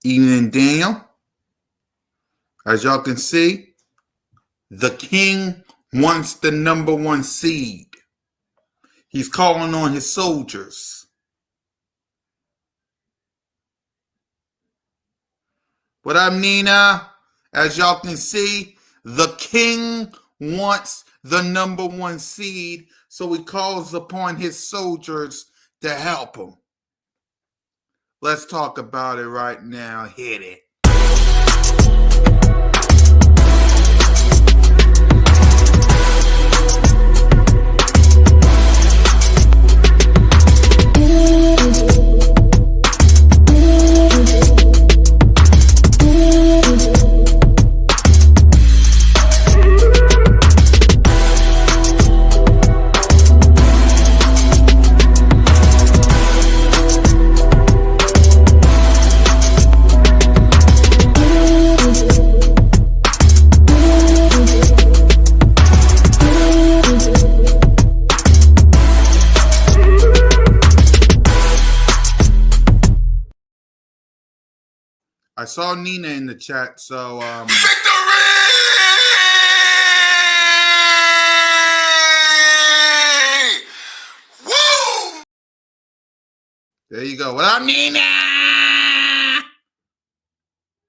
Evening, Daniel. As y'all can see, the king wants the number one seed. He's calling on his soldiers. What up, Nina? As y'all can see, the king wants the number one seed, so he calls upon his soldiers to help him. Let's talk about it right now. Hit it. I saw Nina in the chat, so Victory! Woo! There you go. What up, Nina?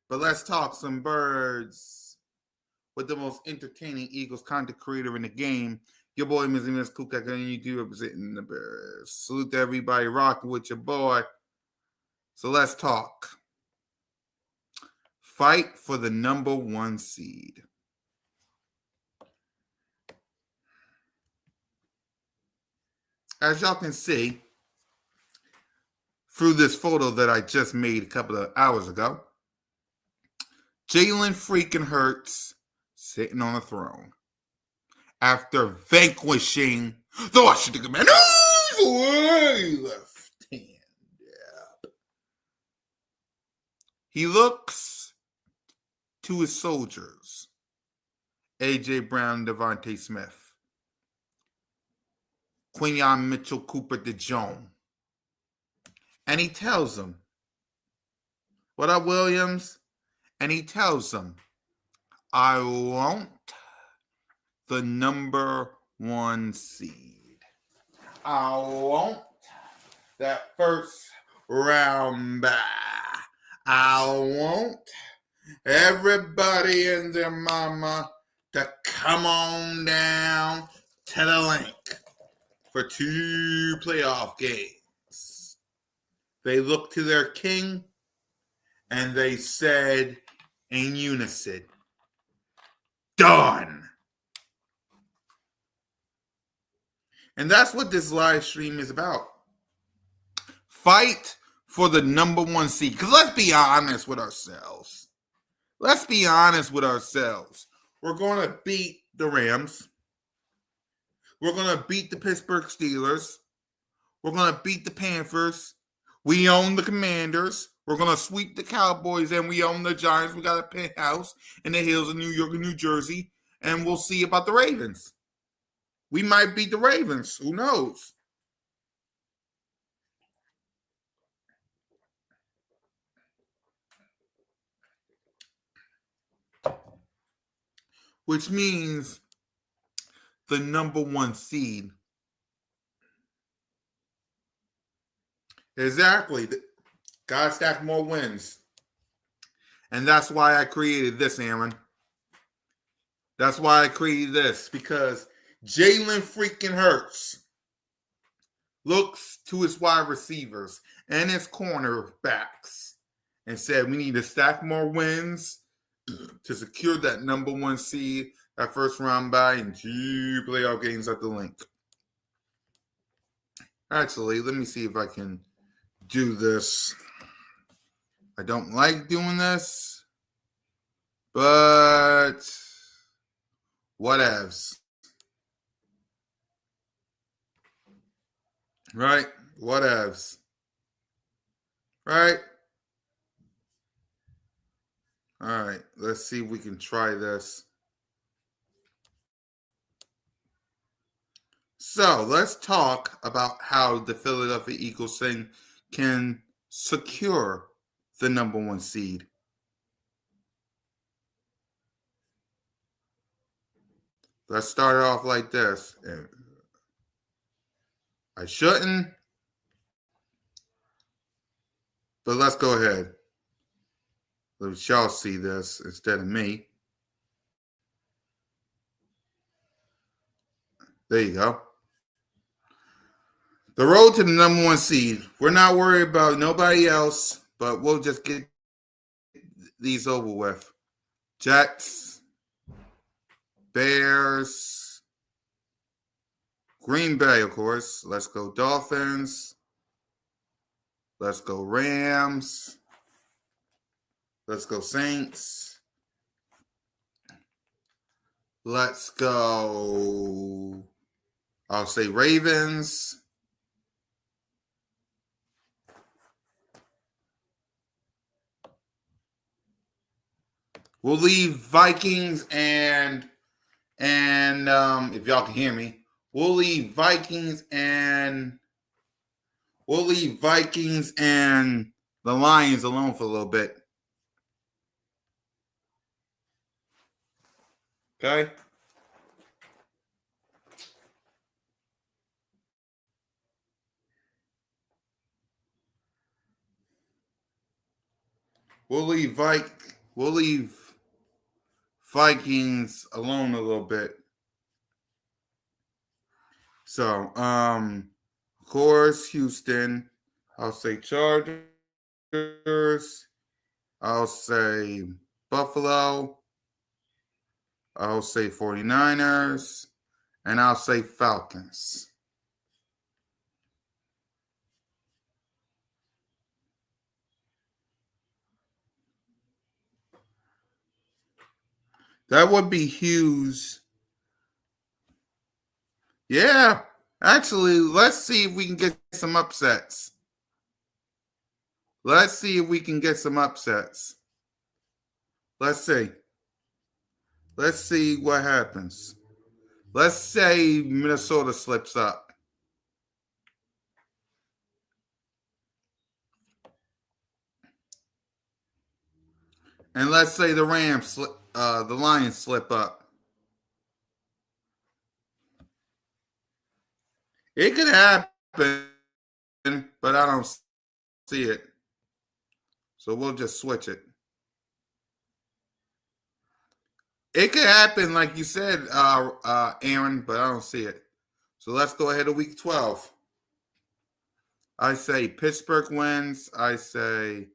But let's talk some birds with the most entertaining Eagles content creator in the game. Your boy, Ms. CoolCat, and you do representing the Bears. Salute to everybody rocking with your boy. So let's talk. Fight for the number one seed. As y'all can see, through this photo that I just made a couple of hours ago, Jalen freaking Hurts sitting on a throne after vanquishing the Washington Commanders left hand. Yeah. He looks to his soldiers, A.J. Brown, Devontae Smith, Quinyon Mitchell, Cooper DeJong, and he tells them, what up, Williams? And he tells them, I want the number one seed. I want that first round bye. I want everybody and their mama to come on down to the link for 2 playoff games. They looked to their king and they said in unison, done. And that's what this live stream is about. Fight for the number one seed. Because let's be honest with ourselves. Let's be honest with ourselves. We're going to beat the Rams. We're going to beat the Pittsburgh Steelers. We're going to beat the Panthers. We own the Commanders. We're going to sweep the Cowboys, and we own the Giants. We got a penthouse in the hills of New York and New Jersey, and we'll see about the Ravens. We might beat the Ravens. Who knows? Which means the number one seed. Exactly. God stack more wins. And that's why I created this, Aaron. That's why I created this. Because Jalen freaking Hurts looks to his wide receivers and his cornerbacks and said, we need to stack more wins to secure that number one seed, that first round bye, and 2 playoff games at the link. Actually, let me see if I can do this. I don't like doing this, but whatevs. Right? Whatevs. Right? All right, let's see if we can try this. So let's talk about how the Philadelphia Eagles can secure the number one seed. Let's start it off like this. I shouldn't, but let's go ahead. Let y'all see this instead of me. There you go. The road to the number one seed. We're not worried about nobody else, but we'll just get these over with. Jets, Bears, Green Bay, of course. Let's go Dolphins. Let's go Rams. Let's go Saints. Let's go, I'll say Ravens. We'll leave Vikings and if y'all can hear me, we'll leave Vikings and the Lions alone for a little bit. Okay? We'll leave Vikings alone a little bit. So, of course, Houston. I'll say Chargers. I'll say Buffalo. I'll say 49ers. And I'll say Falcons. That would be huge. Yeah. Actually, let's see if we can get some upsets. Let's see if we can get some upsets. Let's see. Let's see what happens. Let's say Minnesota slips up. And let's say the Lions slip up. It could happen, but I don't see it. So we'll just switch it. It could happen, like you said, Aaron, but I don't see it. So let's go ahead to week 12. I say Pittsburgh wins. I say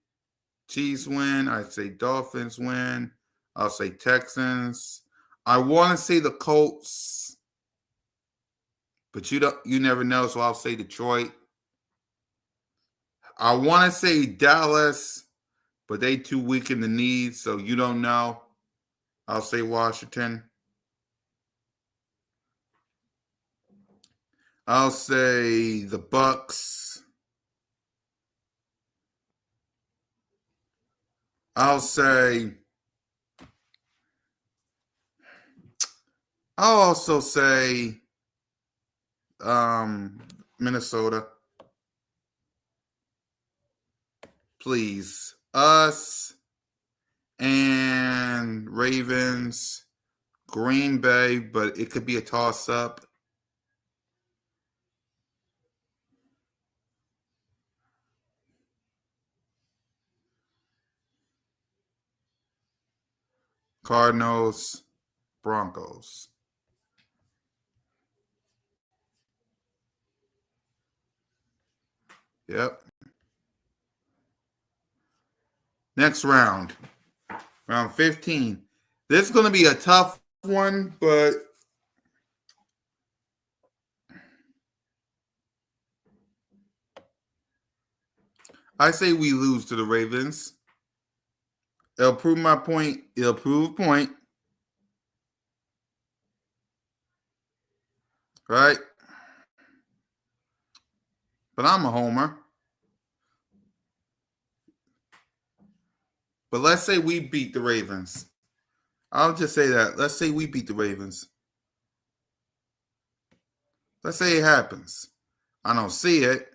Chiefs win. I say Dolphins win. I'll say Texans. I want to say the Colts, but you never know, so I'll say Detroit. I want to say Dallas, but they too weak in the knees, so you don't know. I'll say Washington. I'll say the Bucks. I'll also say Minnesota. Please. Us and Ravens, Green Bay, but it could be a toss-up. Cardinals, Broncos. Yep. Next round. Round 15. This is going to be a tough one, but I say we lose to the Ravens. It'll prove my point. It'll prove a point. Right? But I'm a homer. But let's say we beat the Ravens. I'll just say that. Let's say we beat the Ravens. Let's say it happens. I don't see it.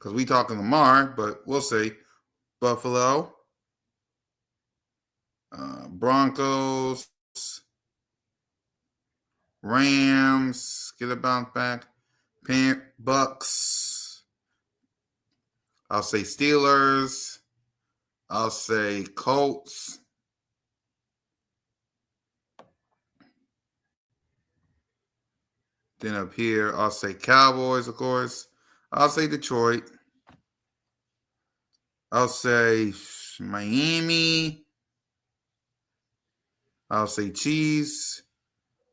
because we talking tomorrow, but we'll see. Buffalo, Broncos, Rams, get a bounce back. Bucks. I'll say Steelers. I'll say Colts. Then up here, I'll say Cowboys, of course. I'll say Detroit. I'll say Miami. I'll say Chiefs.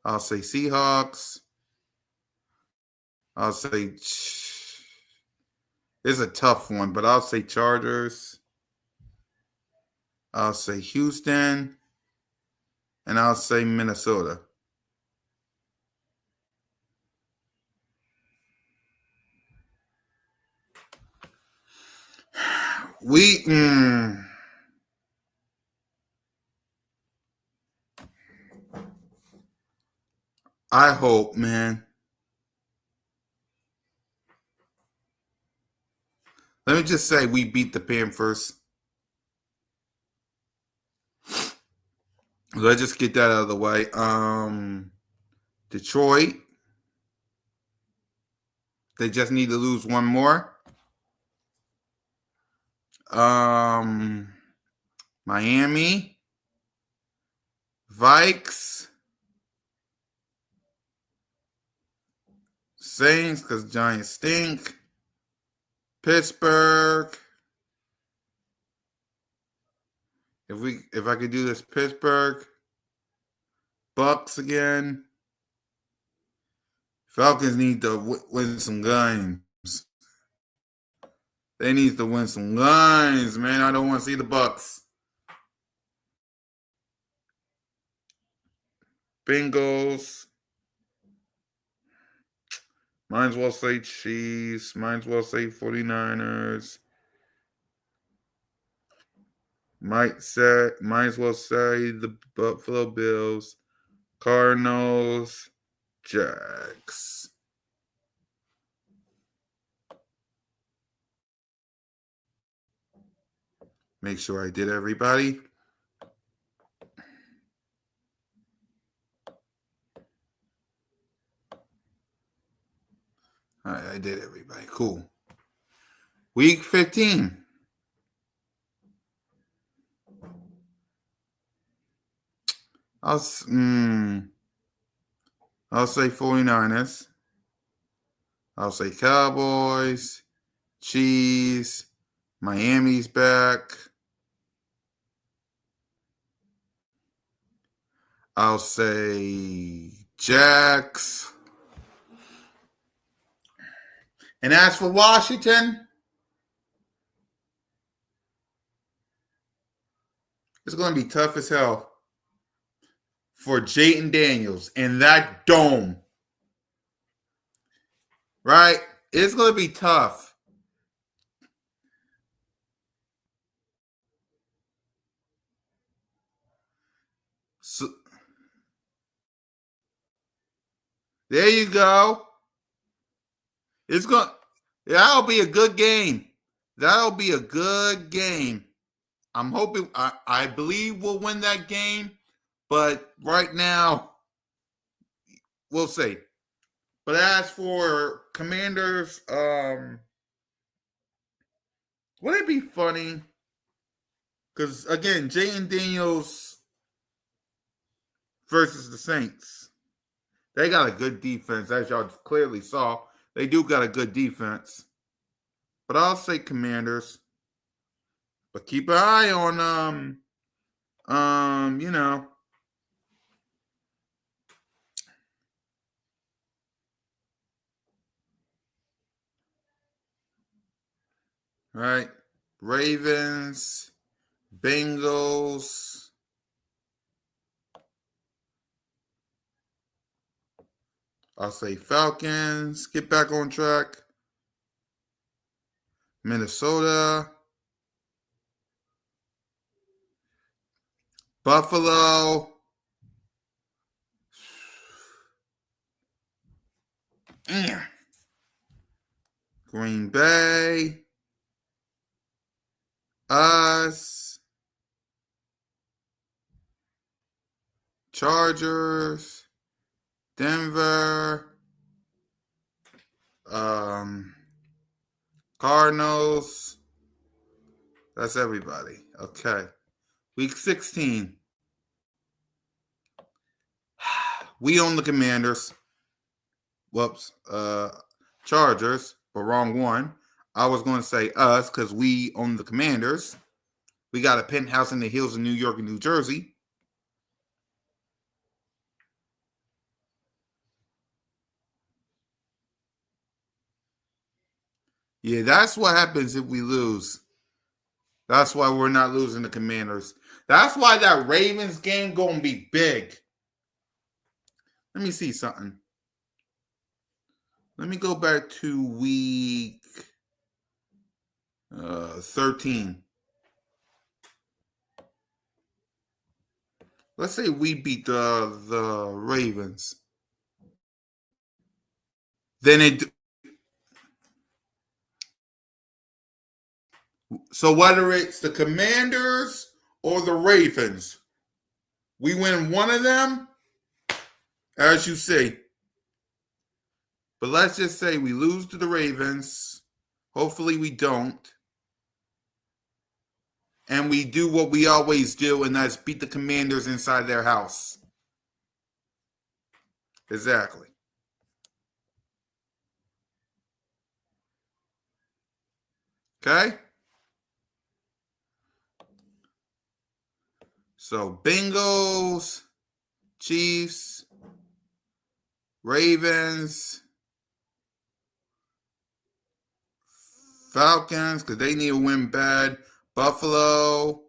I'll say Seahawks. I'll say it's a tough one, but I'll say Chargers. I'll say Houston. And I'll say Minnesota. I hope, man. Let me just say we beat the Panthers. Let's just get that out of the way. Detroit. They just need to lose one more. Miami. Vikes. Saints, because Giants stink. Pittsburgh. If I could do this, Pittsburgh. Bucks again. Falcons need to win some games. They need to win some games, man. I don't want to see the Bucks. Bengals. Might as well say Chiefs. Might as well say 49ers. Might as well say the Buffalo Bills. Cardinals. Jags. Make sure I did everybody. All right, I did everybody. Cool. Week 15. I'll say 49ers. I'll say Cowboys. Chiefs. Miami's back. I'll say Jags. And as for Washington, it's going to be tough as hell for Jayden Daniels and that dome. Right? It's going to be tough. So, there you go. That'll be a good game. That'll be a good game. I'm hoping, I believe we'll win that game, but right now, we'll see. But as for Commanders, would it be funny? Because again, Jayden Daniels versus the Saints. They got a good defense, as y'all clearly saw. They do got a good defense. But I'll say Commanders. But keep an eye on right? Ravens, Bengals. I'll say Falcons. Get back on track. Minnesota. Buffalo. Green Bay, us, Chargers, Denver, Cardinals. That's everybody. Okay. Week 16. We own the Commanders. Whoops. Chargers, but wrong one. I was going to say us because we own the Commanders. We got a penthouse in the hills of New York and New Jersey. Yeah, that's what happens if we lose. That's why we're not losing the Commanders. That's why that Ravens game going to be big. Let me see something. Let me go back to week 13. Let's say we beat the Ravens. Then it. So whether it's the Commanders or the Ravens, we win one of them, as you say. But let's just say we lose to the Ravens. Hopefully we don't. And we do what we always do, and that's beat the Commanders inside their house. Exactly. Okay? So Bengals, Chiefs, Ravens, Falcons, because they need to win bad. Buffalo,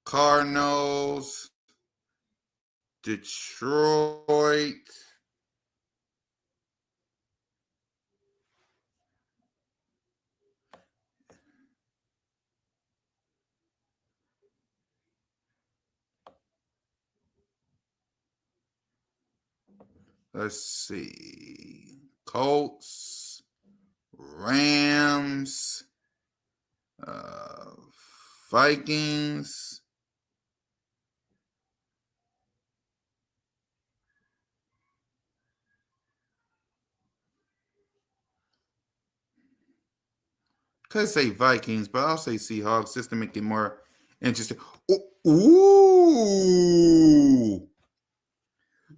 Cardinals, Detroit. Let's see. Colts, Rams, Vikings. Could say Vikings, but I'll say Seahawks just to make it more interesting. Ooh!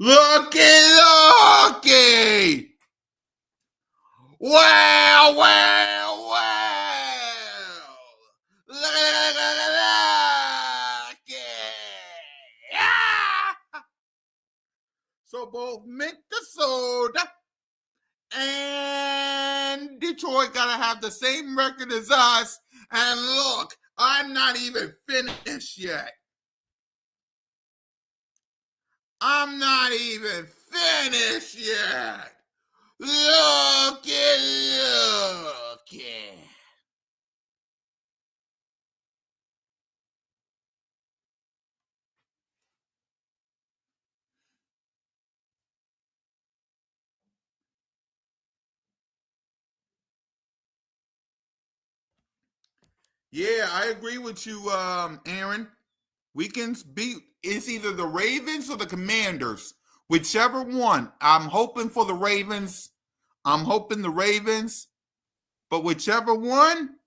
Looky! Well! Looky! Yeah! So both Minnesota and Detroit gotta have the same record as us. And look, I'm not even finished yet. I'm not even finished yet. Look. Yeah, I agree with you, Aaron. We can beat. It's either the Ravens or the Commanders, whichever one. I'm hoping for the Ravens. But whichever one,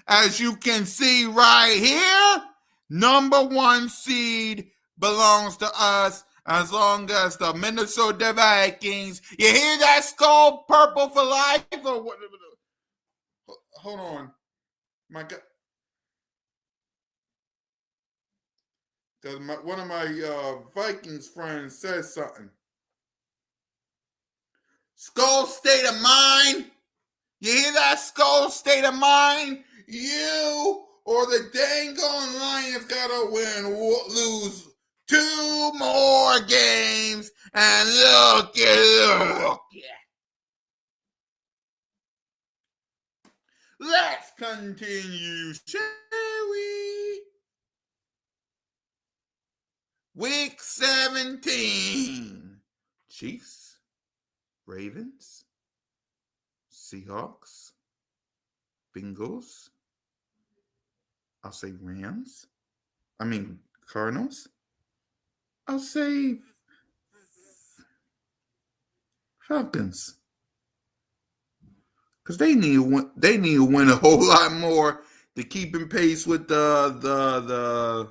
as you can see right here, number one seed belongs to us as long as the Minnesota Vikings. You hear that, skull purple for life? Or what? Hold on. My God. Because one of my Vikings friends says something. Skull state of mind. You hear that, skull state of mind? You or the dang on Lions gotta lose 2 more games. And look. Let's continue, shall we? Week 17. Chiefs, Ravens, Seahawks, Bengals. I'll say Rams. I mean Cardinals. I'll say Falcons. Because they need to win a whole lot more to keep in pace with the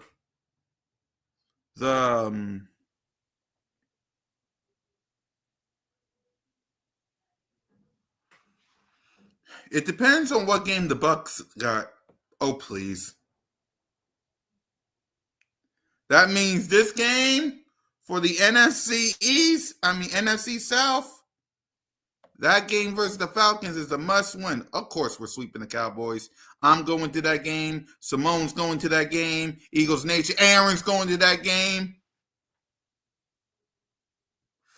it depends on what game the Bucks got. Oh please. That means this game for the NFC East, NFC South, that game versus the Falcons is a must win. Of course, we're sweeping the Cowboys. I'm going to that game. Simone's going to that game. Eagles Nation. Aaron's going to that game.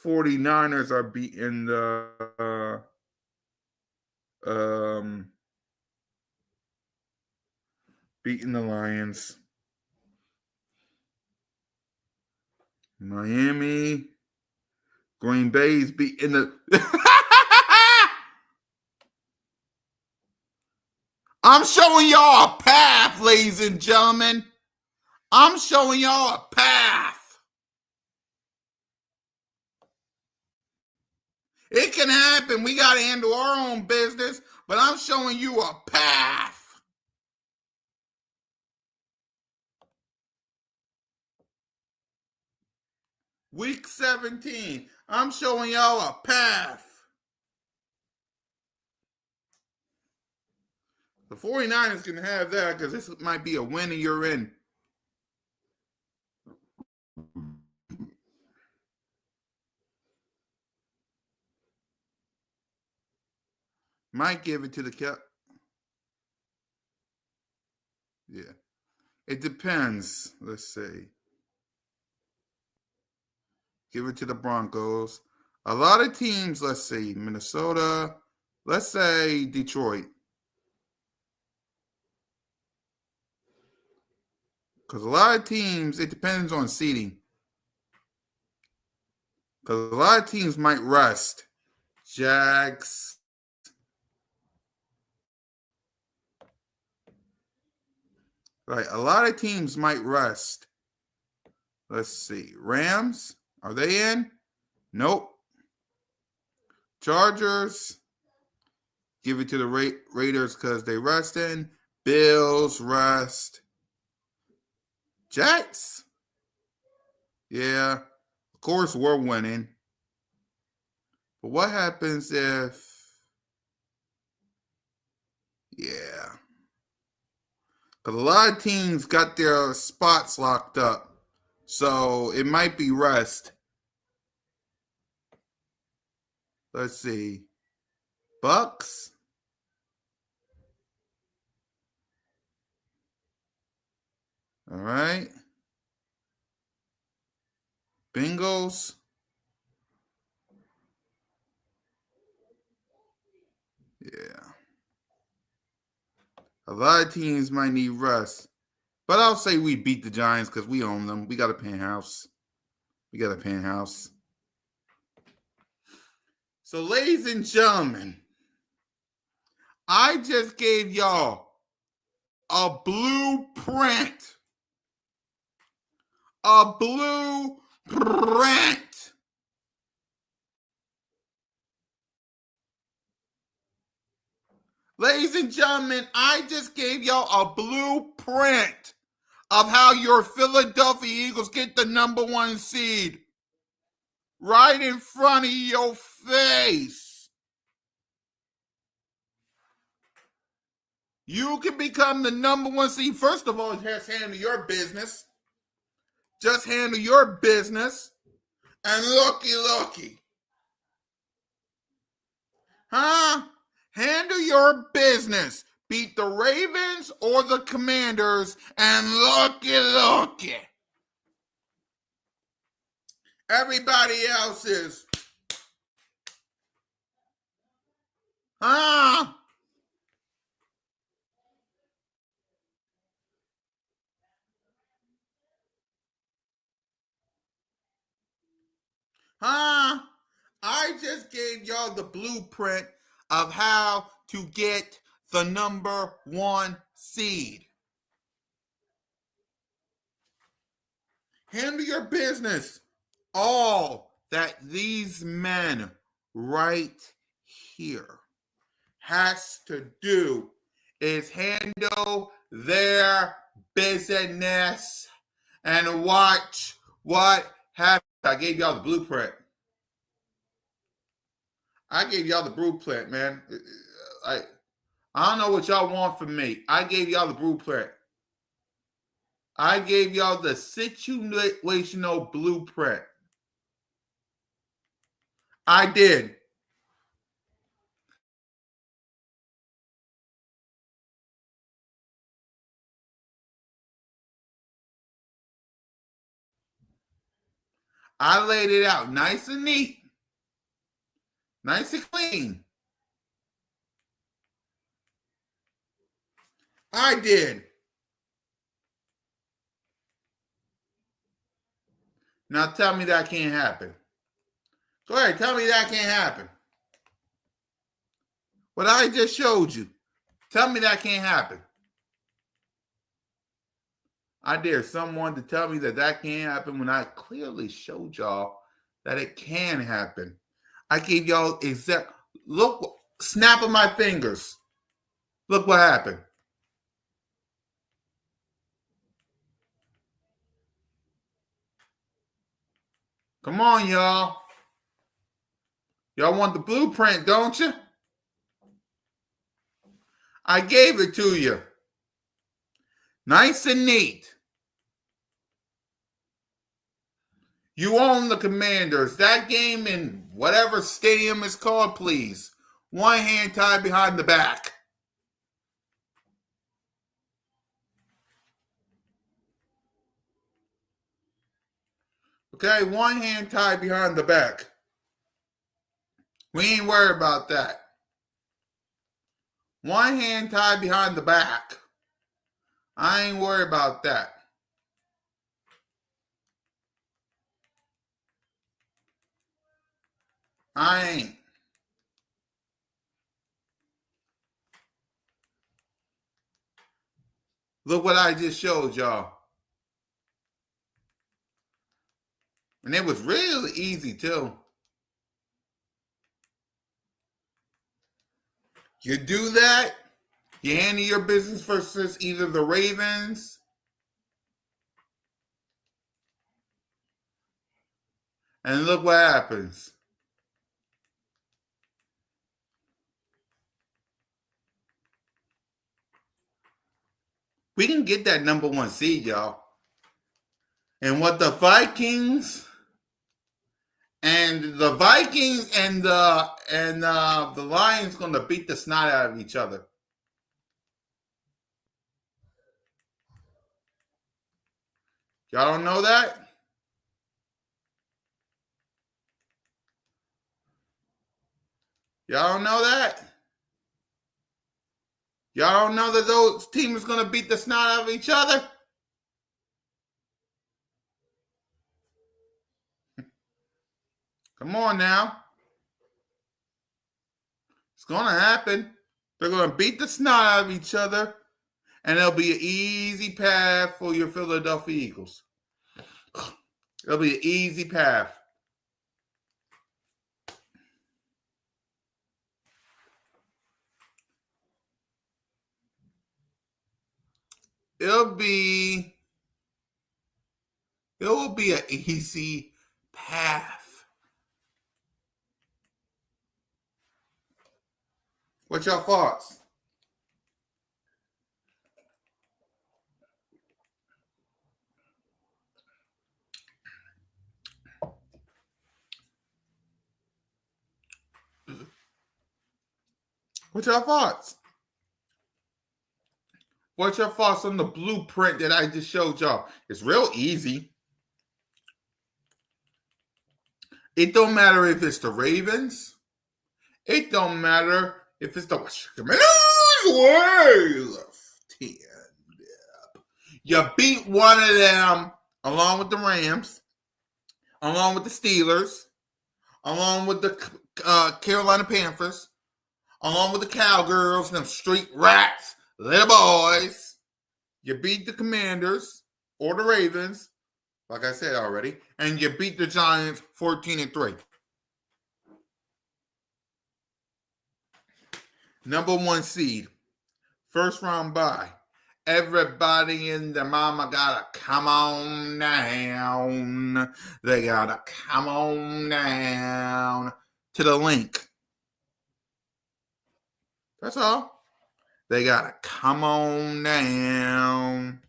49ers are beating the Lions. Miami. Green Bay's beating the I'm showing y'all a path, ladies and gentlemen. I'm showing y'all a path. It can happen. We got to handle our own business, but I'm showing you a path. Week 17. I'm showing y'all a path. The 49ers can have that because this might be a win and you're in. Might give it to the Cap. Yeah. It depends. Let's see. Give it to the Broncos. A lot of teams, let's see, Minnesota, let's say Detroit. Because a lot of teams, it depends on seeding. Because a lot of teams might rest. Jags. Right, a lot of teams might rest. Let's see. Rams, are they in? Nope. Chargers, give it to the Raiders because they resting. Bills, rest. Jets, yeah, of course we're winning. But what happens if, yeah. Because a lot of teams got their spots locked up. So it might be rest. Let's see. Bucks. All right. Bengals. Yeah. A lot of teams might need rest. But I'll say we beat the Giants because we own them. We got a penthouse. So, ladies and gentlemen, I just gave y'all a blueprint. A blueprint. Ladies and gentlemen, I just gave y'all a blueprint of how your Philadelphia Eagles get the number 1 seed right in front of your face. You can become the number 1 seed. First of all, just handle your business. Just handle your business. And looky. Huh? Handle your business. Beat the Ravens or the Commanders and looky. Everybody else is. Huh? Huh? I just gave y'all the blueprint of how to get the number one seed. Handle your business. All that these men right here has to do is handle their business and watch what happens. I gave y'all the blueprint. Man. I don't know what y'all want from me. I gave y'all the blueprint. I gave y'all the situational blueprint. I did. I laid it out nice and neat, nice and clean. I did. Now tell me that can't happen. Go ahead, tell me that can't happen. What I just showed you, tell me that can't happen. I dare someone to tell me that that can't happen when I clearly showed y'all that it can happen. I gave y'all exact, look, snap of my fingers. Look what happened. Come on, y'all. Y'all want the blueprint, don't you? I gave it to you. Nice and neat. You own the Commanders. That game in whatever stadium is called, please. One hand tied behind the back. Okay, one hand tied behind the back. We ain't worried about that. One hand tied behind the back. I ain't worried about that. I ain't. Look what I just showed y'all. And it was really easy too. You do that, you handle your business versus either the Ravens and look what happens. We can get that number one seed, y'all. And what the Vikings and the Lions gonna beat the snot out of each other. Y'all don't know that? Y'all don't know that? Y'all don't know that those teams gonna beat the snot out of each other? Come on now. It's gonna happen. They're gonna beat the snot out of each other, and it'll be an easy path for your Philadelphia Eagles. It'll be an easy path. It will be an easy path. What's your thoughts? What's your thoughts? What's your thoughts on the blueprint that I just showed y'all? It's real easy. It don't matter if it's the Ravens. It don't matter if it's the Commanders. You beat one of them along with the Rams, along with the Steelers, along with the Carolina Panthers, along with the Cowgirls, them street rats, little boys. You beat the Commanders or the Ravens, like I said already, and you beat the Giants 14-3. Number 1 seed, first round bye. Everybody in the mama gotta come on down. They gotta come on down to the link. That's all. They gotta come on down.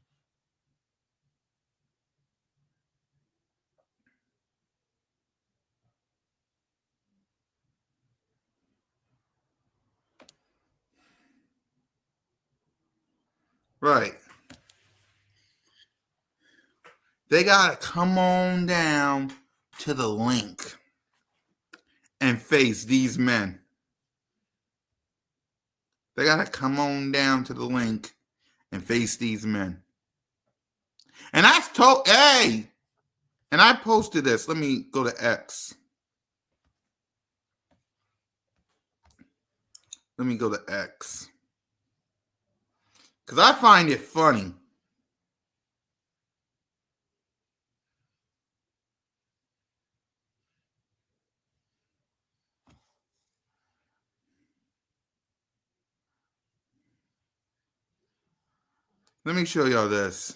Right. They gotta come on down to the link and face these men. They gotta come on down to the link and face these men. And I told, hey, and I posted this. Let me go to X. Let me go to X. Because I find it funny. Let me show y'all this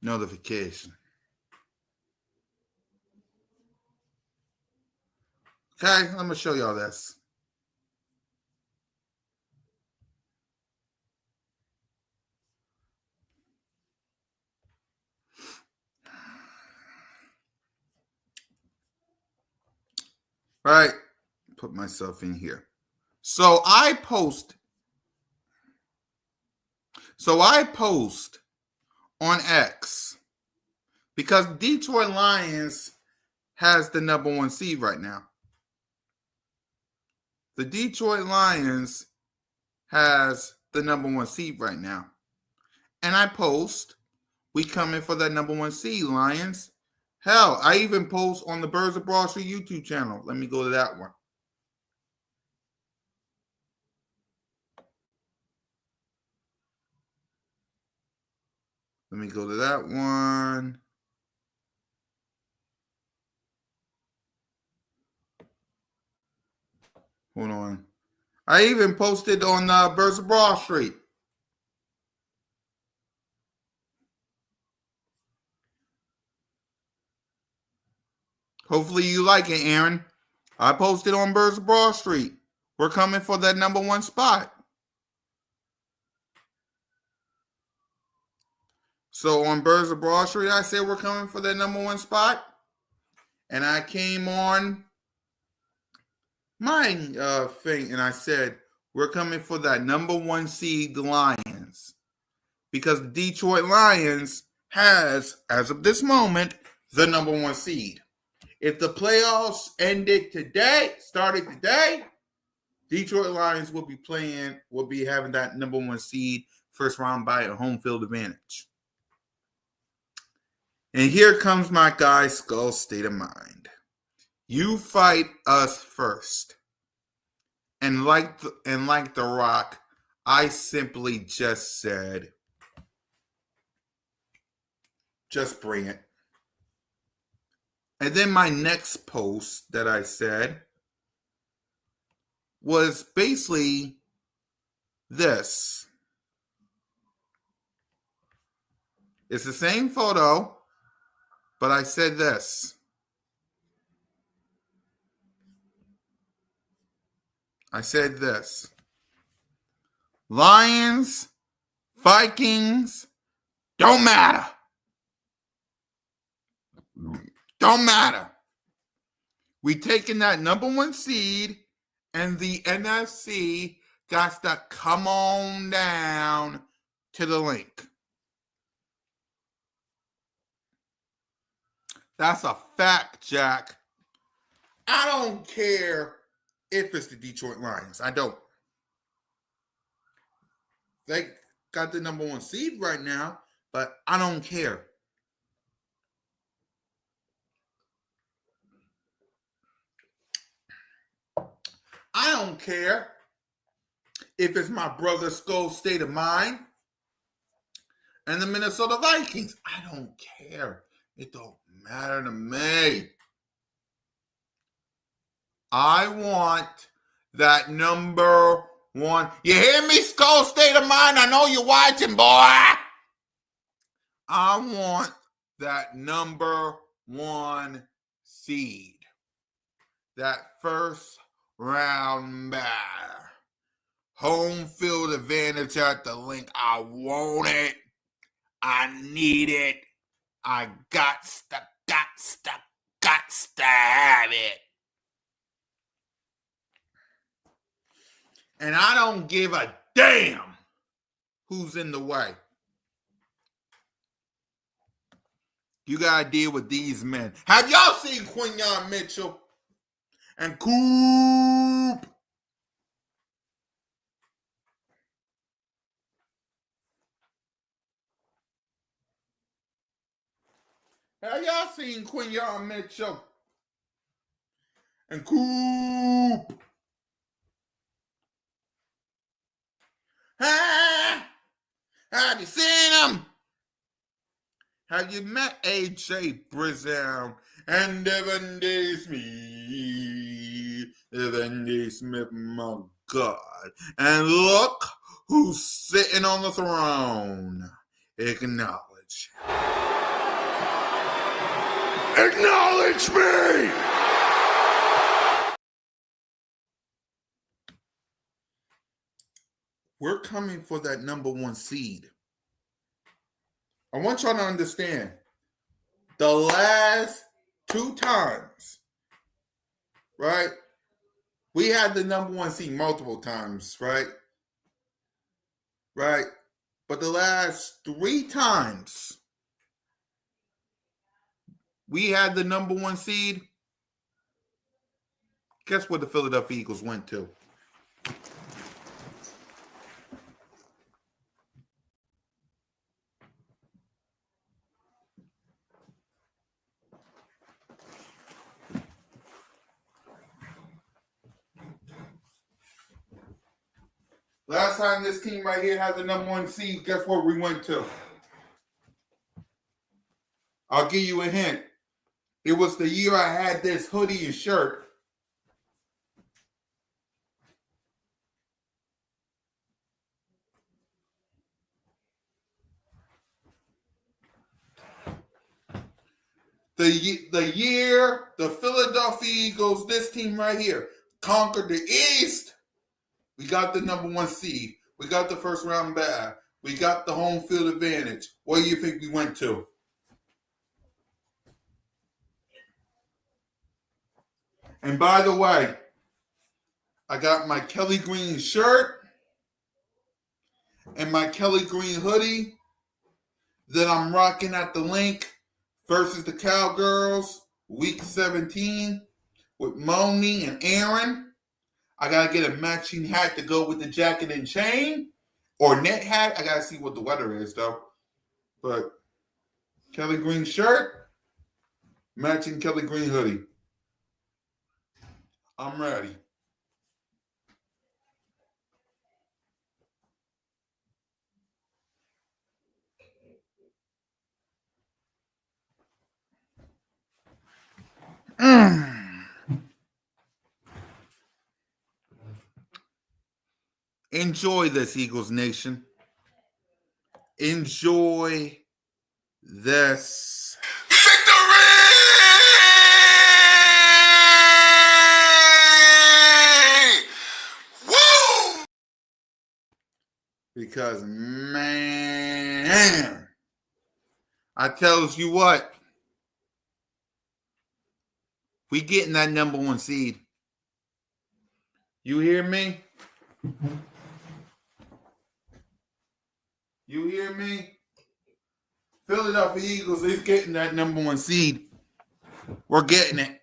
notification. Okay, I'm going to show y'all this. Right, put myself in here. So I post on X because Detroit Lions has the number 1 seed right now. The Detroit Lions has the number 1 seed right now. And I post, we coming for that number 1 seed, Lions. Hell, I even post on the Birds of Broad Street YouTube channel. Let me go to that one. Let me go to that one. Hold on. I even posted on Birds of Broad Street. Hopefully you like it, Aaron. I posted on Birds of Broad Street. We're coming for that number 1 spot. So on Birds of Broad Street, I said we're coming for that number 1 spot. And I came on my thing and I said, we're coming for that number 1 seed, the Lions. Because the Detroit Lions has, as of this moment, the number 1 seed. If the playoffs started today, Detroit Lions will be having that number 1 seed, first round bye, a home field advantage. And here comes my guy, Skull's state of mind. You fight us first. And like The Rock, I simply just said, just bring it. And then my next post that I said was basically this. It's the same photo, but I said this. I said this. Lions, Vikings, don't matter. Don't matter. We taking that number 1 seed, and the NFC got to come on down to the link. That's a fact, Jack. I don't care if it's the Detroit Lions. I don't. They got the number 1 seed right now, but I don't care. I don't care if it's my brother Skull State of Mind and the Minnesota Vikings. I don't care. It don't matter to me. I want that number one. You hear me, Skull State of Mind? I know you're watching, boy. I want that number one seed. That first round bye. Home field advantage at the link. I want it. I need it. I got to have it. And I don't give a damn who's in the way. You got to deal with these men. Have y'all seen Quinyon Mitchell and Coop? Have y'all seen Quinyon Mitchell and Coop? Ah, have you seen them? Have you met AJ Brizell and Devin D. Smith? Devin D. Smith, my God. And look who's sitting on the throne. Acknowledge. Acknowledge me! We're coming for that number one seed. I want y'all to understand the last two times, right? We had the number one seed multiple times, right? Right? But the last three times we had the number one seed, guess where the Philadelphia Eagles went to? Last time this team right here had the number one seed, guess what we went to? I'll give you a hint. It was the year I had this hoodie and shirt. The year the Philadelphia Eagles, this team right here, conquered the East. We got the number one seed. We got the first round bye. We got the home field advantage. What do you think we went to? And by the way, I got my Kelly Green shirt and my Kelly Green hoodie that I'm rocking at the link versus the Cowgirls, week 17, with Moni and Aaron. I got to get a matching hat to go with the jacket and chain or net hat. I got to see what the weather is, though. But Kelly Green shirt, matching Kelly Green hoodie. I'm ready. Enjoy this, Eagles Nation. Enjoy this. Victory! Woo! Because, man, I tells you what, we getting that number one seed. You hear me? You hear me? Philadelphia Eagles is getting that number one seed. We're getting it.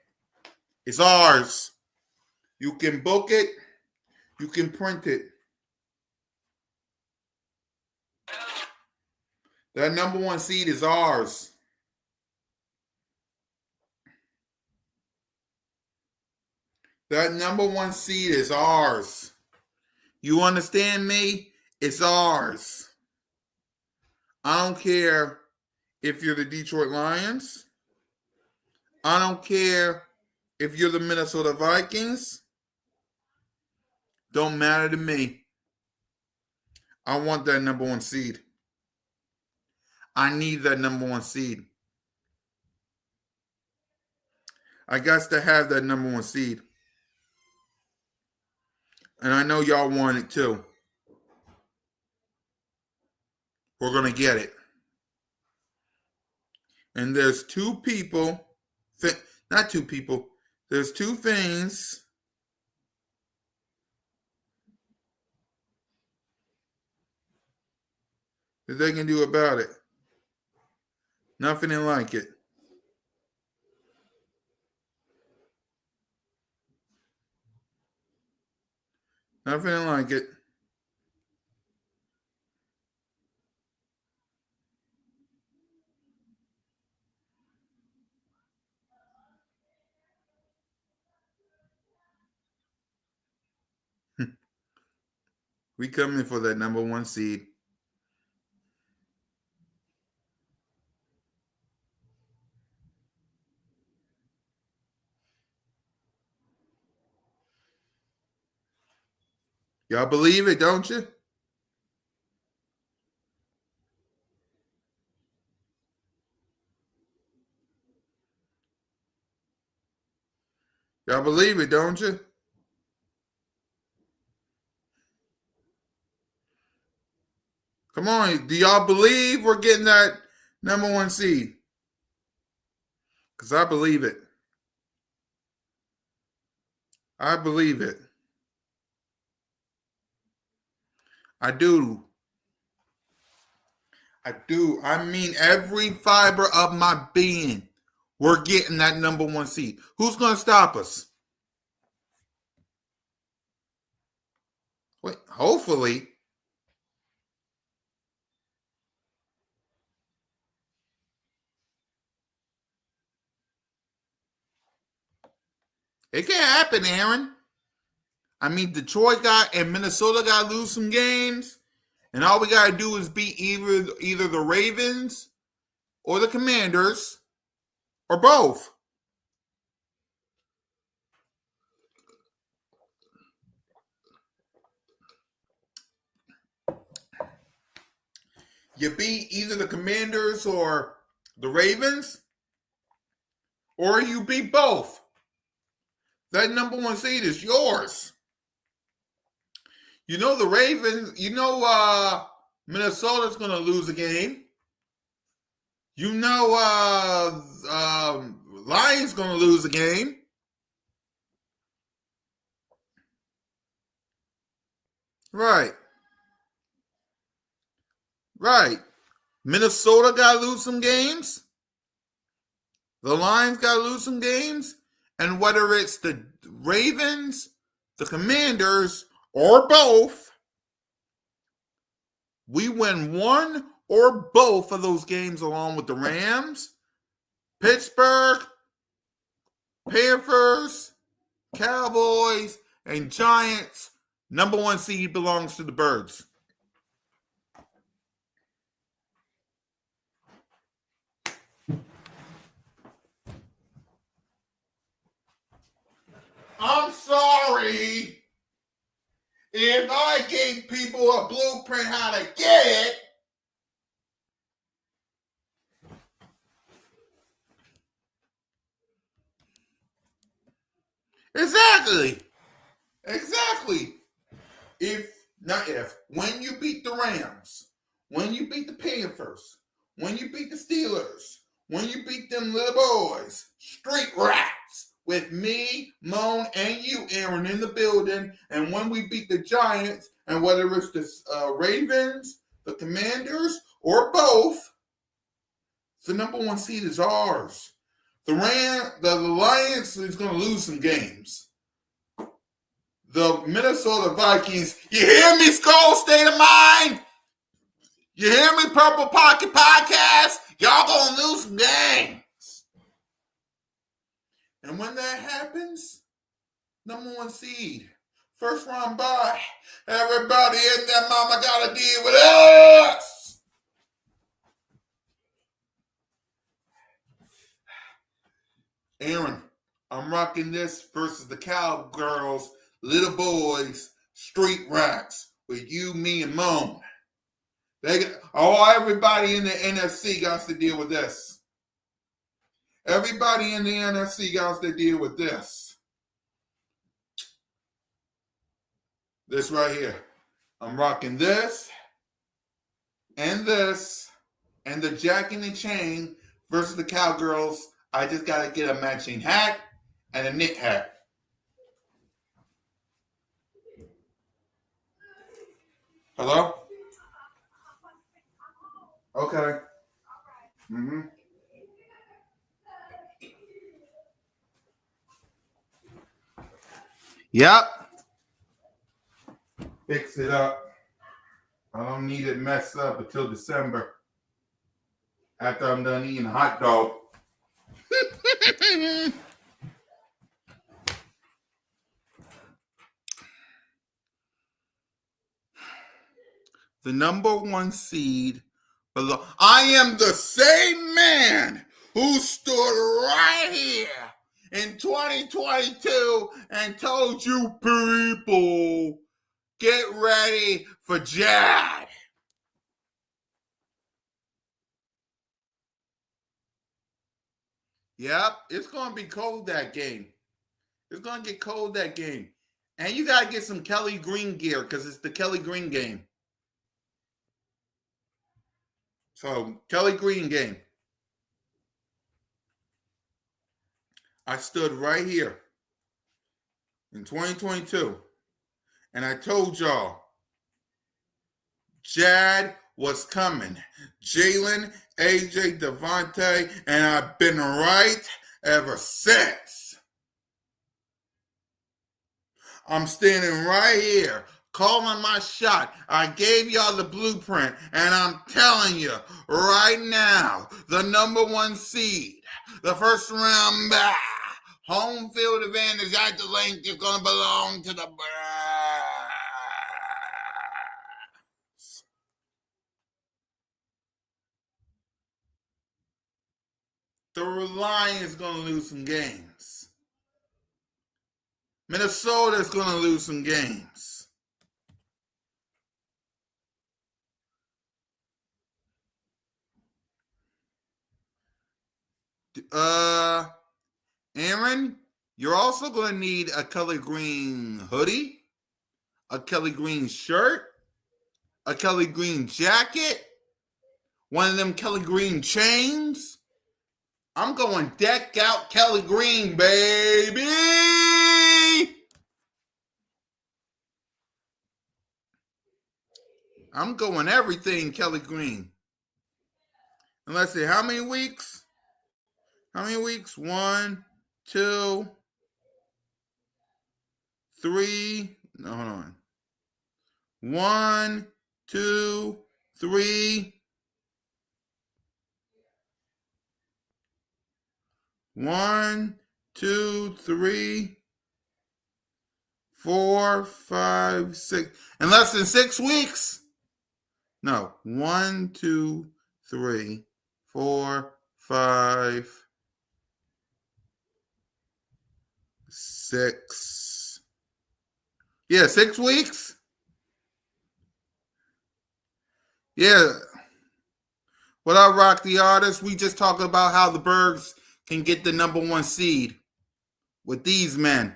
It's ours. You can book it. You can print it. That number one seed is ours. That number one seed is ours. You understand me? It's ours. I don't care if you're the Detroit Lions. I don't care if you're the Minnesota Vikings. Don't matter to me. I want that number one seed. I need that number one seed. I got to have that number one seed. And I know y'all want it too. We're going to get it. And there's two people, not two people, there's two things that they can do about it. Nothing like it. Nothing like it. We coming for that number one seed. Y'all believe it, don't you? Y'all believe it, don't you? Come on, do y'all believe we're getting that number one seed? Because I believe it. I believe it. I do. I do. I mean, every fiber of my being, we're getting that number one seed. Who's going to stop us? Wait, hopefully. It can happen, Aaron. I mean, Detroit got and Minnesota got to lose some games, and all we got to do is beat either the Ravens or the Commanders or both. You beat either the Commanders or the Ravens, or you beat both. That number one seed is yours. You know the Ravens, Minnesota's going to lose a game. You know Lions going to lose a game. Right. Right. Minnesota got to lose some games. The Lions got to lose some games. And whether it's the Ravens, the Commanders, or both, we win one or both of those games along with the Rams, Pittsburgh, Panthers, Cowboys, and Giants. Number one seed belongs to the Birds. I'm sorry if I gave people a blueprint how to get it. Exactly. When you beat the Rams, when you beat the Panthers, when you beat the Steelers, when you beat them little boys, street rats, with me, Moan, and you, Aaron, in the building, and when we beat the Giants, and whether it's the Ravens, the Commanders, or both, the number one seed is ours. The Lions is going to lose some games. The Minnesota Vikings, you hear me, Skull State of Mind? You hear me, Purple Pocket Podcast? Y'all going to lose some games. And when that happens, Number one seed. First round bye. Everybody in there, mama gotta deal with us. Aaron, I'm rocking this versus the Cowgirls, Little Boys, Street Rats with you, me, and Moan. Everybody in the NFC got to deal with this. Everybody in the NFC got to deal with this. This right here. I'm rocking this, and the Jack and the Chain versus the Cowgirls. I just got to get a matching hat and a knit hat. Hello? Okay. Mm-hmm. Yep. Fix it up. I don't need it messed up until December. After I'm done eating a hot dog. The number one seed below. I am the same man who stood right here in 2022 and told you people, get ready for Jad. Yep, it's going to be cold that game. It's going to get cold that game. And you got to get some Kelly Green gear because it's the Kelly Green game. So, Kelly Green game. I stood right here in 2022 and I told y'all Jad was coming. Jalen, AJ, Devontae, and I've been right ever since. I'm standing right here, calling my shot. I gave y'all the blueprint, and I'm telling you right now, the number one seed, the first round bye, home field advantage at the link is going to belong to the Browns. The Lions going to lose some games. Minnesota's going to lose some games. Aaron, you're also going to need a Kelly Green hoodie, a Kelly Green shirt, a Kelly Green jacket, one of them Kelly Green chains. I'm going deck out Kelly Green, baby. I'm going everything Kelly Green. And let's see, how many weeks? How many weeks? 1, 2, 3. No, hold on. 1, 2, 3. 1, 2, 3, 4, 5, 6. In less than 6 weeks? No. 1, 2, 3, 4, 5, 6. Yeah, 6 weeks? Yeah. What I rock the artist, we just talked about how the Bergs can get the number one seed with these men.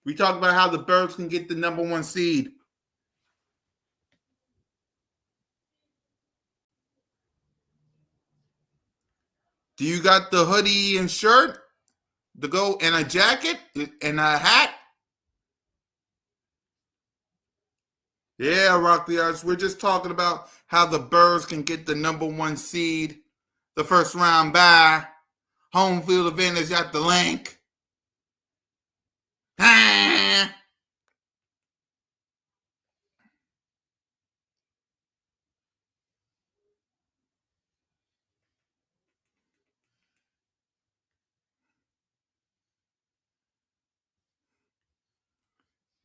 We talked about how the Bergs can get the number one seed. Do you got the hoodie and shirt to go and a jacket and a hat? Yeah, rock the arts. We're just talking about how the Birds can get the number one seed, the first round bye, home field advantage at the link.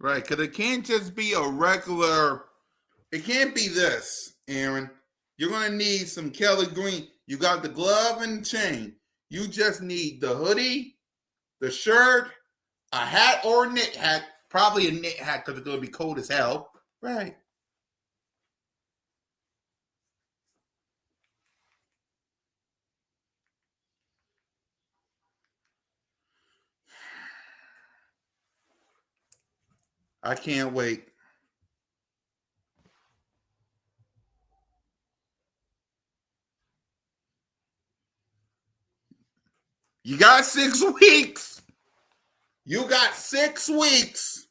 Right, because it can't just be a regular. It can't be this, Aaron. You're gonna need some Kelly Green. You got the glove and the chain. You just need the hoodie, the shirt, a hat or a knit hat. Probably a knit hat because it's gonna be cold as hell. Right. I can't wait. You got 6 weeks. You got 6 weeks.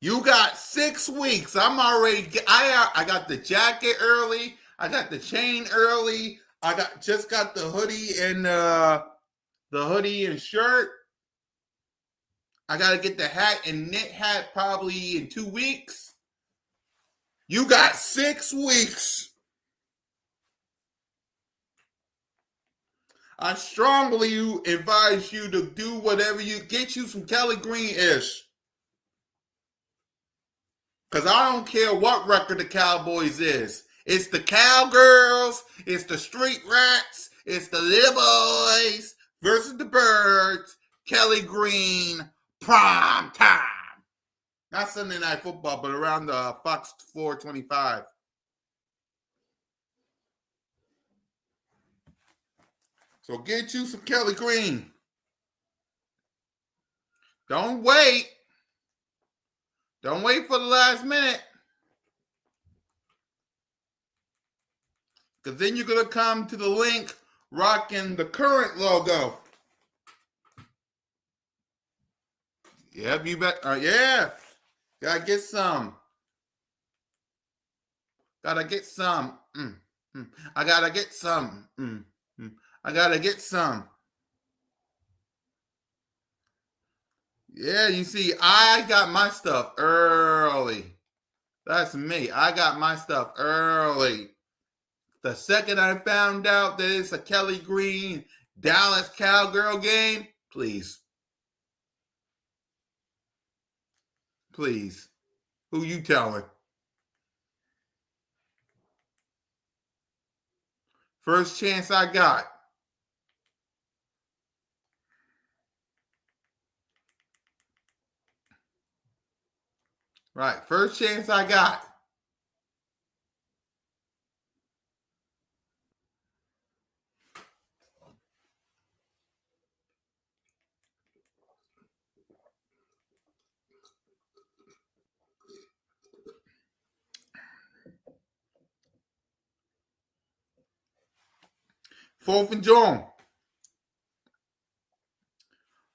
You got 6 weeks. I'm already. I got the jacket early. I got the chain early. I got the hoodie and shirt. I gotta get the hat and knit hat probably in 2 weeks. You got 6 weeks. I strongly advise you to do whatever you get you some Kelly Green-ish. Because I don't care what record the Cowboys is. It's the Cowgirls, it's the Street Rats, it's the Little Boys versus the Birds, Kelly Green, prime time. Not Sunday Night Football, but around the Fox 425. So get you some Kelly Green. Don't wait. Don't wait for the last minute. Because then you're going to come to the link rocking the current logo. Yep, you bet. Yeah. Gotta get some. Gotta get some. I gotta get some. I gotta get some. Yeah, you see, I got my stuff early. That's me. I got my stuff early. The second I found out that it's a Kelly Green Dallas Cowgirl game, please. Please. Who you telling? First chance I got. Right. First chance I got. Fourth and John.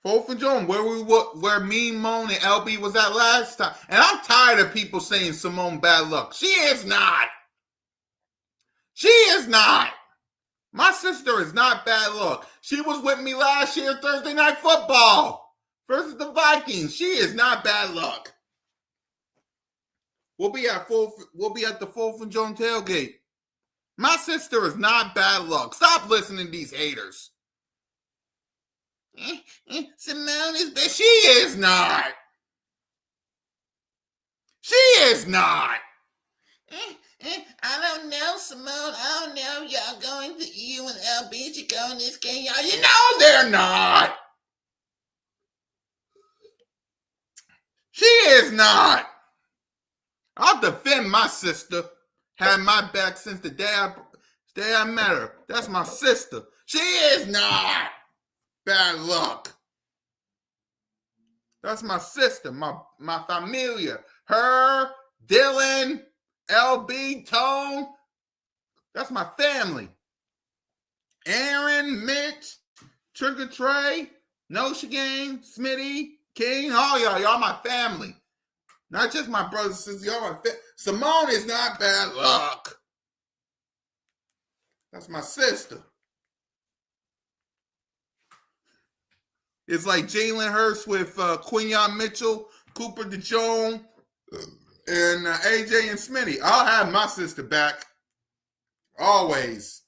Fourth and John, where Mean Moan and LB was at last time. And I'm tired of people saying Simone bad luck. She is not. She is not. My sister is not bad luck. She was with me last year Thursday Night Football versus the Vikings. She is not bad luck. We'll be at the Fourth and John tailgate. My sister is not bad luck. Stop listening to these haters. Simone is bad. She is not. She is not. I don't know, Simone. I don't know. Y'all going to you and LB to go in this game. You know they're not. She is not. I'll defend my sister. Had my back since the day I met her. That's my sister. She is not bad luck. That's my sister, my familia. Her, Dylan, LB, Tone. That's my family. Aaron, Mitch, Trigger Trey, Nosha Gang, Smitty, King, all y'all my family. Not just my brothers and sisters, y'all my family. Simone is not bad luck. That's my sister. It's like Jalen Hurts with Quinyon Mitchell, Cooper DeJong, and AJ and Smitty. I'll have my sister back. Always.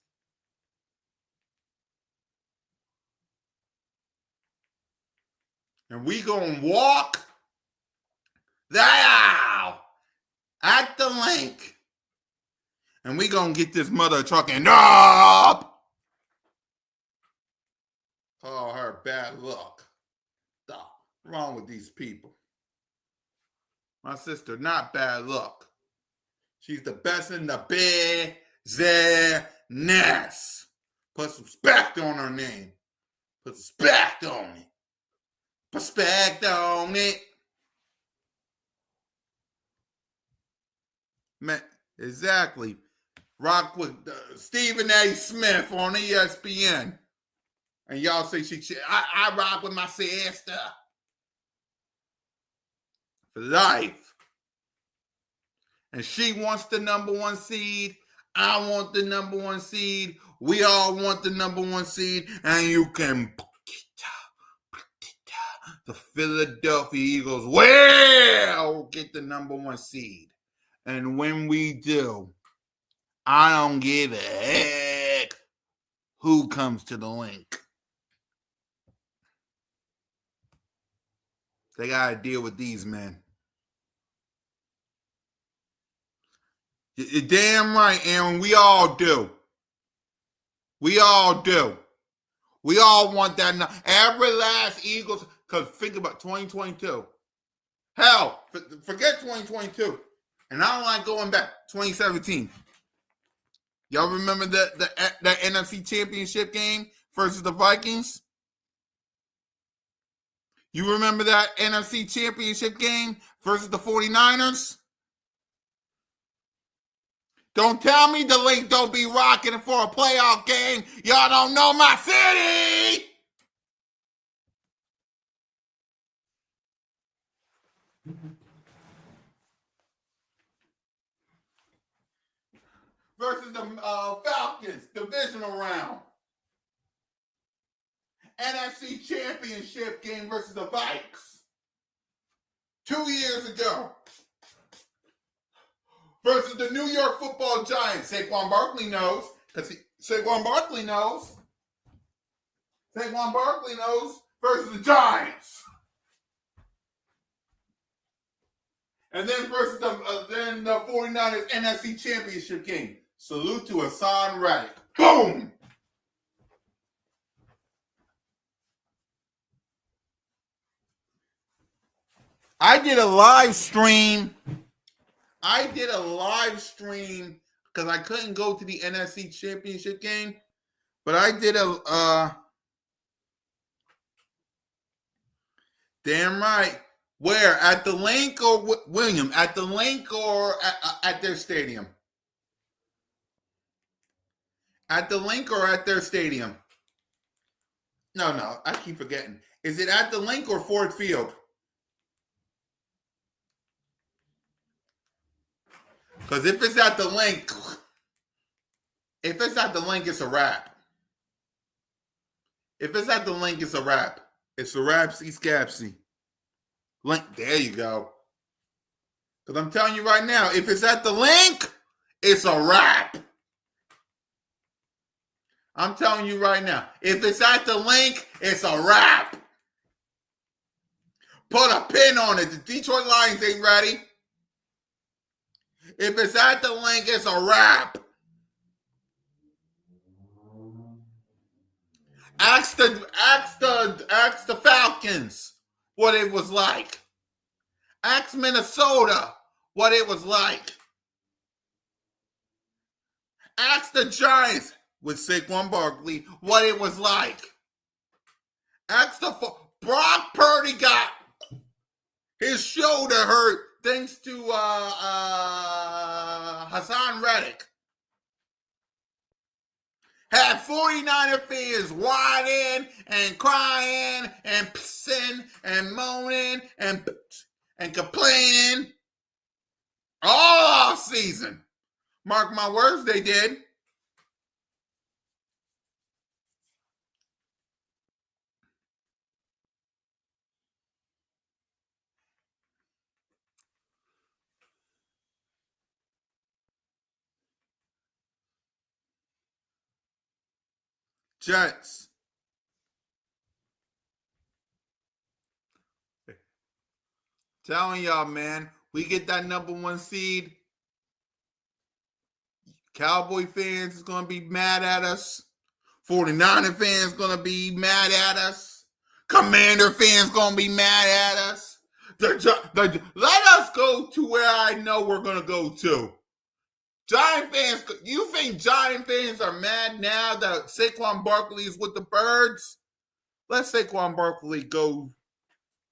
And we gonna walk the aisle at the link. And we gonna get this mother trucking up. Call her bad luck. What's wrong with these people? My sister, not bad luck. She's the best in the business. Put some respect on her name. Put respect on it. Respect on it. Man, exactly. Rock with Stephen A. Smith on ESPN. And y'all say I rock with my sister. For life. And she wants the number one seed. I want the number one seed. We all want the number one seed. And you can the Philadelphia Eagles will get the number one seed. And when we do, I don't give a heck who comes to the link. They got to deal with these men. You're damn right, Aaron. We all do. We all do. We all want that. Every last Eagles, because think about 2022. Hell, forget 2022. And I don't like going back 2017. Y'all remember the NFC Championship game versus the Vikings? You remember that NFC Championship game versus the 49ers? Don't tell me the link don't be rocking for a playoff game. Y'all don't know my city. Versus the Falcons, divisional round. NFC Championship game versus the Vikes. 2 years ago. Versus the New York Football Giants. Saquon Barkley knows. Saquon Barkley knows. Saquon Barkley knows. Versus the Giants. And then versus the 49ers NFC Championship game. Salute to Hassan Reddick. Boom! I did a live stream because I couldn't go to the NFC Championship game. But I did damn right. Where? At the link or William? At the link or at their stadium? At the link or at their stadium? No, I keep forgetting. Is it at the link or Ford Field? Because if it's at the link, it's a wrap. If it's at the link, it's a wrap. It's a rapsy scapsy. Link, there you go. Because I'm telling you right now, if it's at the link, it's a wrap. I'm telling you right now, if it's at the link, it's a wrap. Put a pin on it. The Detroit Lions ain't ready. If it's at the link, it's a wrap. Ask the Falcons what it was like. Ask Minnesota what it was like. Ask the Giants with Saquon Barkley what it was like. Ask Brock Purdy got his shoulder hurt thanks to Hassan Reddick. Had 49er fans whining and crying and pissing and moaning and complaining all off season. Mark my words, they did. Jets. Telling y'all, man, we get that number 1 seed. Cowboy fans is going to be mad at us. 49er fans going to be mad at us. Commander fans going to be mad at us. Let us go to where I know we're going to go to. Giant fans, you think Giant fans are mad now that Saquon Barkley is with the Birds? Let Saquon Barkley go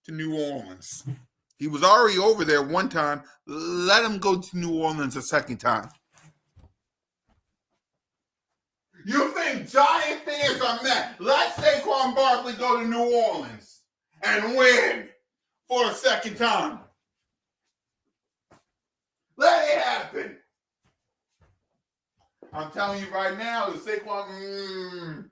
to New Orleans. He was already over there one time. Let him go to New Orleans a second time. You think Giant fans are mad? Let Saquon Barkley go to New Orleans and win for a second time. Let it happen. I'm telling you right now, the Saquon.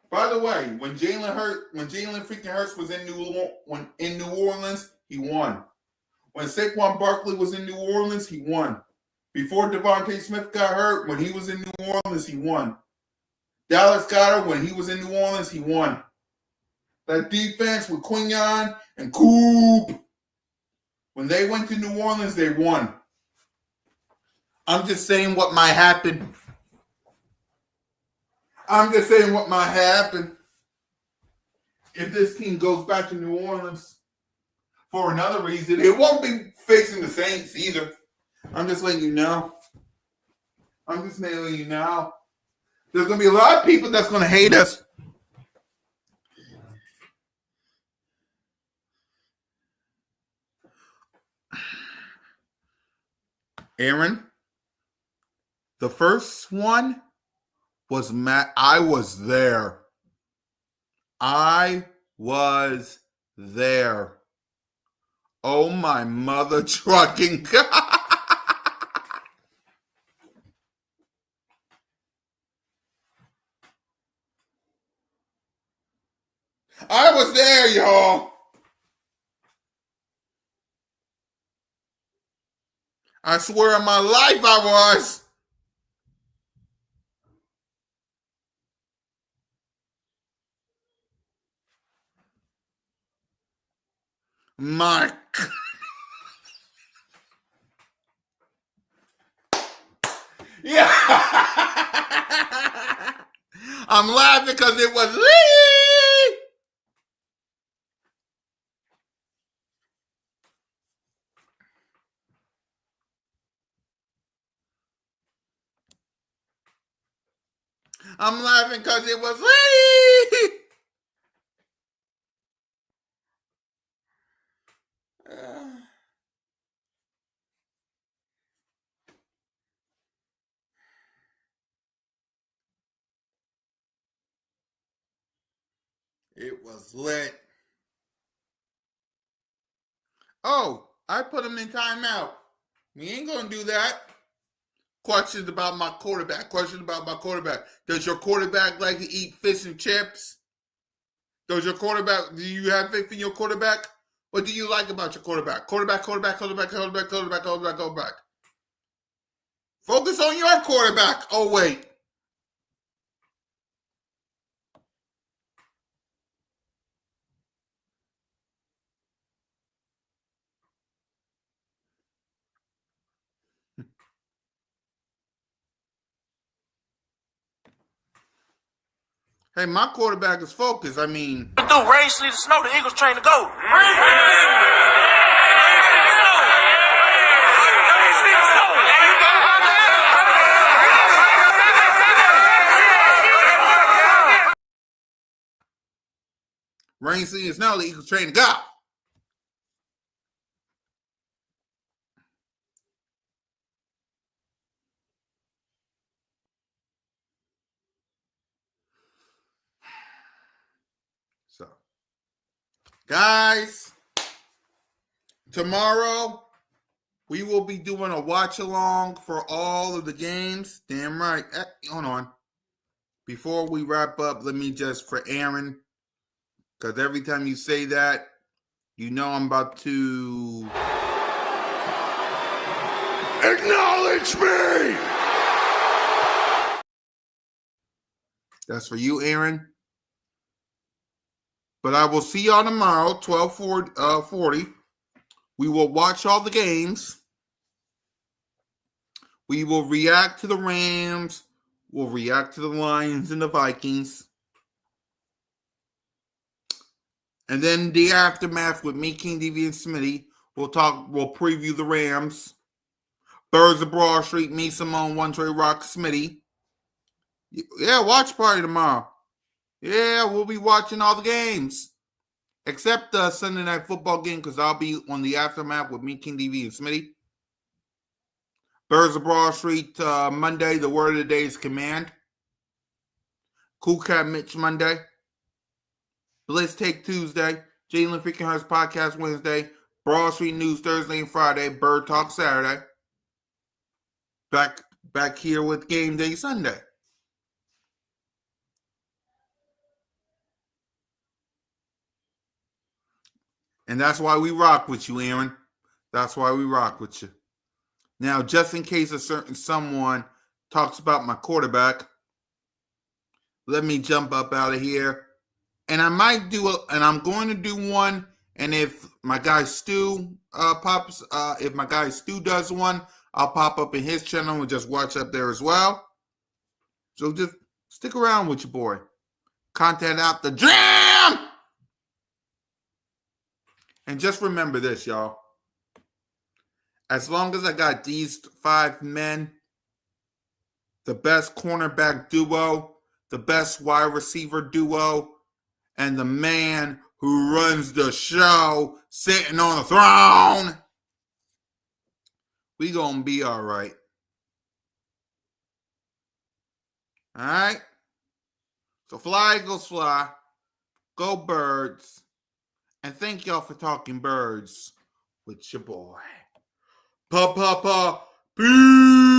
By the way, when Jalen freaking Hurts was in New Orleans, he won. When Saquon Barkley was in New Orleans, he won. Before Devontae Smith got hurt, when he was in New Orleans, he won. Dallas Goedert, when he was in New Orleans, he won. That defense with Quinyon and Coop, when they went to New Orleans, they won. I'm just saying what might happen. If this team goes back to New Orleans for another reason, it won't be facing the Saints either. I'm just letting you know. There's going to be a lot of people that's going to hate us. Aaron, the first one was Matt. I was there. Oh, my mother trucking. I was there, y'all. I swear on my life I was. My yeah. I'm laughing because it was Lee. I'm laughing because it was Lee. It was lit. Oh, I put him in timeout. We ain't going to do that. Questions about my quarterback. Does your quarterback like to eat fish and chips? Do you have faith in your quarterback? What do you like about your quarterback? Quarterback. Focus on your quarterback. Oh, wait. Hey, my quarterback is focused. I mean, rain, sleet, and snow. The Eagles train to go. rain, sleet, and snow. The Eagles train to go. So, guys, tomorrow we will be doing a watch along for all of the games. Damn right. Hold on. Before we wrap up, let me just, for Aaron, because every time you say that, you know I'm about to Acknowledge me! That's for you, Aaron. But I will see y'all tomorrow, 12:40. We will watch all the games. We will react to the Rams. We'll react to the Lions and the Vikings. And then the aftermath with me, King DV, and Smitty. We'll preview the Rams. Birds of Broad Street, me, Simone, One Trey Rock, Smitty. Yeah, watch party tomorrow. Yeah, we'll be watching all the games. Except the Sunday Night Football game, because I'll be on the aftermath with me, King DV, and Smitty. Birds of Broad Street, Monday. The word of the day is command. CoolCat Mitch Monday. Blitz Take Tuesday. Jalen Freaking Hurts Podcast Wednesday. Broad Street News Thursday and Friday. Bird Talk Saturday. Back here with Game Day Sunday. And that's why we rock with you, Aaron. That's why we rock with you. Now, just in case a certain someone talks about my quarterback, let me jump up out of here. And I might and I'm going to do one. And if my guy Stu if my guy Stu does one, I'll pop up in his channel and just watch up there as well. So just stick around with your boy. Content out the jam! And just remember this, y'all. As long as I got these 5 men, the best cornerback duo, the best wide receiver duo, and the man who runs the show sitting on the throne, we gonna be all right. All right? So fly, Eagles, fly. Go Birds. And thank y'all for talking birds with your boy. Pa. Peace.